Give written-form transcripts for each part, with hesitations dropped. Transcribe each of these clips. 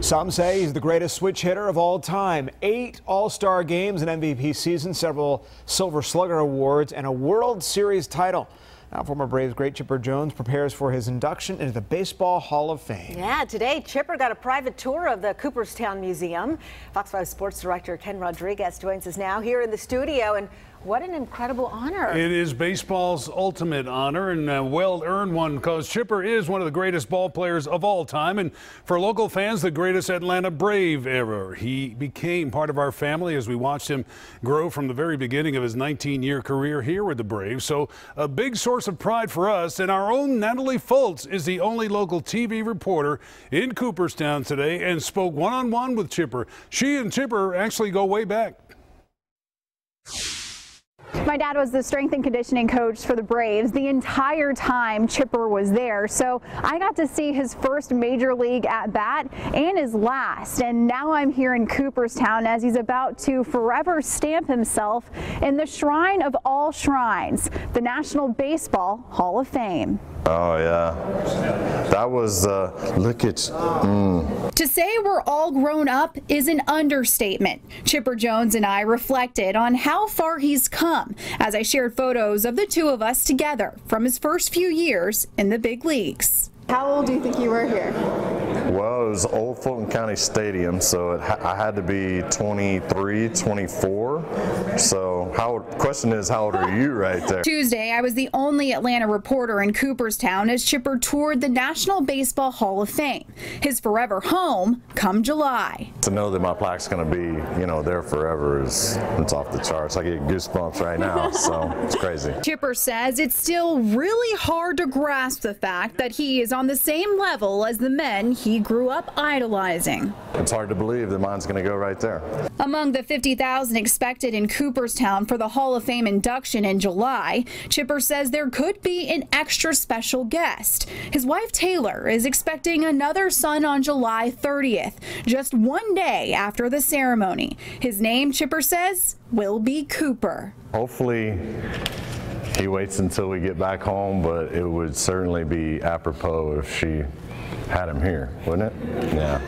Some say he's the greatest switch hitter of all time. 8 All-Star games, an MVP season, several Silver Slugger awards, and a World Series title. Now, former Braves great Chipper Jones prepares for his induction into the Baseball Hall of Fame. Yeah, today Chipper got a private tour of the Cooperstown Museum. Fox 5 Sports Director Ken Rodriguez joins us now here in the studio. And what an incredible honor. It is baseball's ultimate honor, and a well-earned one, because Chipper is one of the greatest ball players of all time, and for local fans, the greatest Atlanta Brave ever. He became part of our family as we watched him grow from the very beginning of his 19-year career here with the Braves. So a big source of pride for us, and our own Natalie Foltz is the only local TV reporter in Cooperstown today and spoke one-on-one with Chipper. She and Chipper actually go way back. My dad was the strength and conditioning coach for the Braves the entire time Chipper was there, so I got to see his first major league at bat and his last. And now I'm here in Cooperstown as he's about to forever stamp himself in the shrine of all shrines, the National Baseball Hall of Fame. Oh yeah, that was look at. To say we're all grown up is an understatement. Chipper Jones and I reflected on how far he's come as I shared photos of the two of us together from his first few years in the big leagues. How old do you think you were here? Well, it was Old Fulton County Stadium, so I had to be 23, 24. So question is, how old are you right there? Tuesday, I was the only Atlanta reporter in Cooperstown as Chipper toured the National Baseball Hall of Fame, his forever home come July. To know that my plaque's going to be, there forever it's off the charts. I get goosebumps right now, so it's crazy. Chipper says it's still really hard to grasp the fact that he is on the same level as the men he grew up idolizing. It's hard to believe that mine's going to go right there. Among the 50,000 expected in Cooperstown for the Hall of Fame induction in July, Chipper says there could be an extra special guest. His wife Taylor is expecting another son on July 30th, just one day after the ceremony. His name, Chipper says, will be Cooper. Hopefully he waits until we get back home, but it would certainly be apropos if she had him here, wouldn't it? Yeah.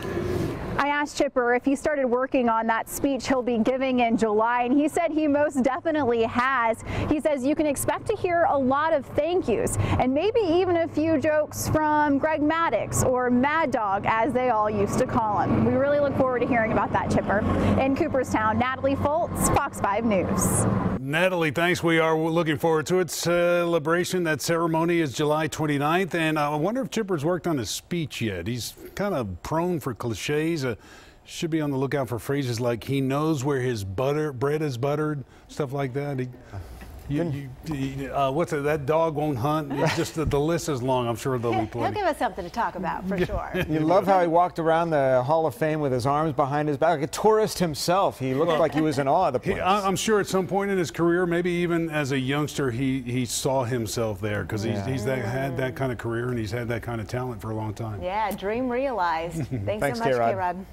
I asked Chipper if he started working on that speech he'll be giving in July, and he said he most definitely has. He says you can expect to hear a lot of thank yous and maybe even a few jokes from Greg Maddux, or Mad Dog as they all used to call him. We really look forward to hearing about that, Chipper. In Cooperstown, Natalie Foltz, Fox 5 News. Natalie, thanks. We are looking forward to its celebration. That ceremony is July 29th, and I wonder if Chipper's worked on his speech yet. He's kind of prone for cliches. Should be on the lookout for phrases like "he knows where his bread is buttered," stuff like that. What's it? That dog won't hunt. It's just the list is long. I'm sure there'll be plenty. He'll give us something to talk about for sure. You love how he walked around the Hall of Fame with his arms behind his back, like a tourist himself. He looked like he was in awe of the place. I'm sure at some point in his career, maybe even as a youngster, he saw himself there, because he's had that kind of career and he's had that kind of talent for a long time. Yeah, dream realized. Thanks so much, K-Rod. K-Rod.